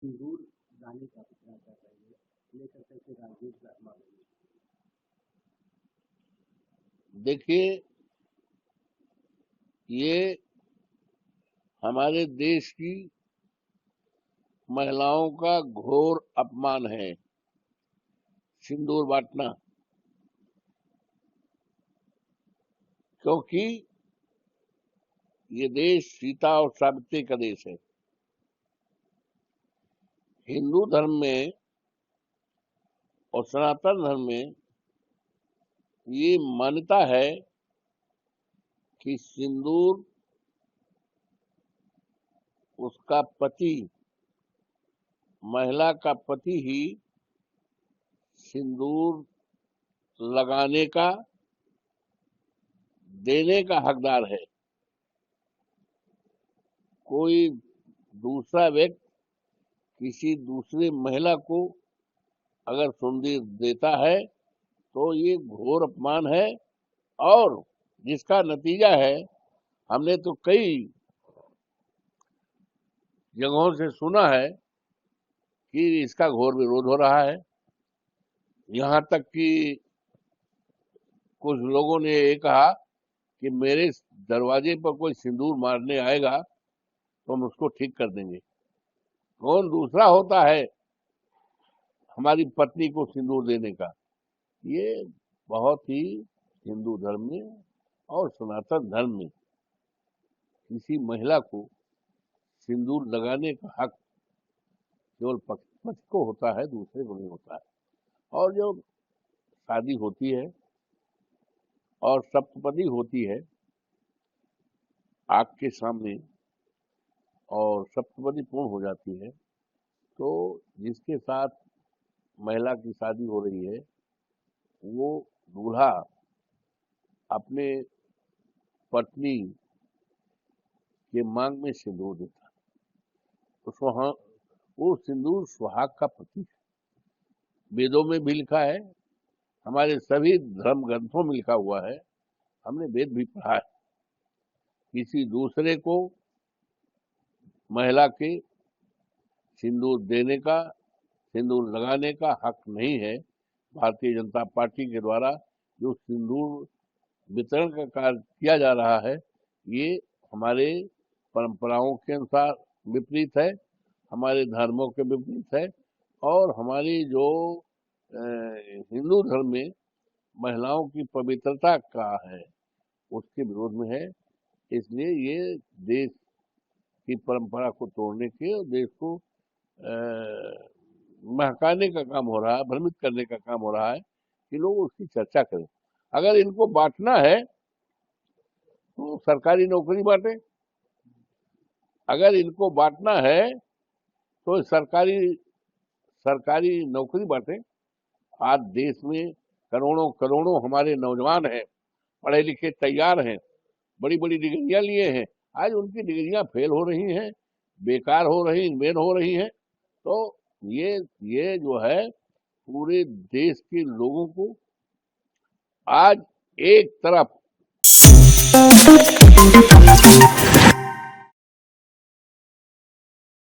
सिंदूर दानी का प्रचार कर रही है, लेकर कैसे राजनीति का अपमान। देखिए, ये हमारे देश की महिलाओं का घोर अपमान है, सिंदूर बांटना। क्योंकि ये देश सीता और सावित्री का देश है। हिंदू धर्म में और सनातन धर्म में ये मान्यता है कि सिंदूर उसका पति, महिला का पति ही सिंदूर लगाने का, देने का हकदार है। कोई दूसरा व्यक्ति किसी दूसरी महिला को अगर सिंदूर देता है तो ये घोर अपमान है, और जिसका नतीजा है, हमने तो कई जगहों से सुना है कि इसका घोर विरोध हो रहा है। यहाँ तक कि कुछ लोगों ने ये कहा कि मेरे दरवाजे पर कोई सिंदूर मारने आएगा तो हम उसको ठीक कर देंगे। कौन दूसरा होता है हमारी पत्नी को सिंदूर देने का? ये बहुत ही हिंदू धर्म में और सनातन धर्म में किसी महिला को सिंदूर लगाने का हक केवल पति को होता है, दूसरे को नहीं होता है। और जो शादी होती है और सप्तपदी होती है आग के सामने और सप्तपदी पूर्ण हो जाती है, तो जिसके साथ महिला की शादी हो रही है वो दूल्हा अपने पत्नी के मांग में सिंदूर देता है। तो वो सिंदूर सुहाग का प्रतीक है। वेदों में भी लिखा है, हमारे सभी धर्म ग्रंथों में लिखा हुआ है, हमने वेद भी पढ़ा है। किसी दूसरे को महिला के सिंदूर देने का, सिंदूर लगाने का हक नहीं है। भारतीय जनता पार्टी के द्वारा जो सिंदूर वितरण का कार्य किया जा रहा है, ये हमारे परंपराओं के अनुसार विपरीत है, हमारे धर्मों के विपरीत है, और हमारी जो हिंदू धर्म में महिलाओं की पवित्रता का है उसके विरोध में है। इसलिए ये देश की परंपरा को तोड़ने के और देश को महकाने का काम हो रहा है, भ्रमित करने का काम हो रहा है कि लोग उसकी चर्चा करें। अगर इनको बांटना है तो सरकारी नौकरी बांटे, अगर इनको बांटना है तो सरकारी नौकरी बांटे। आज देश में करोड़ों करोड़ों हमारे नौजवान हैं, पढ़े लिखे तैयार हैं, बड़ी बड़ी डिग्रियां लिए हैं, आज उनकी डिग्रियां फेल हो रही हैं, बेकार हो रही, इनवेन हो रही हैं। तो ये जो है पूरे देश के लोगों को आज एक तरफ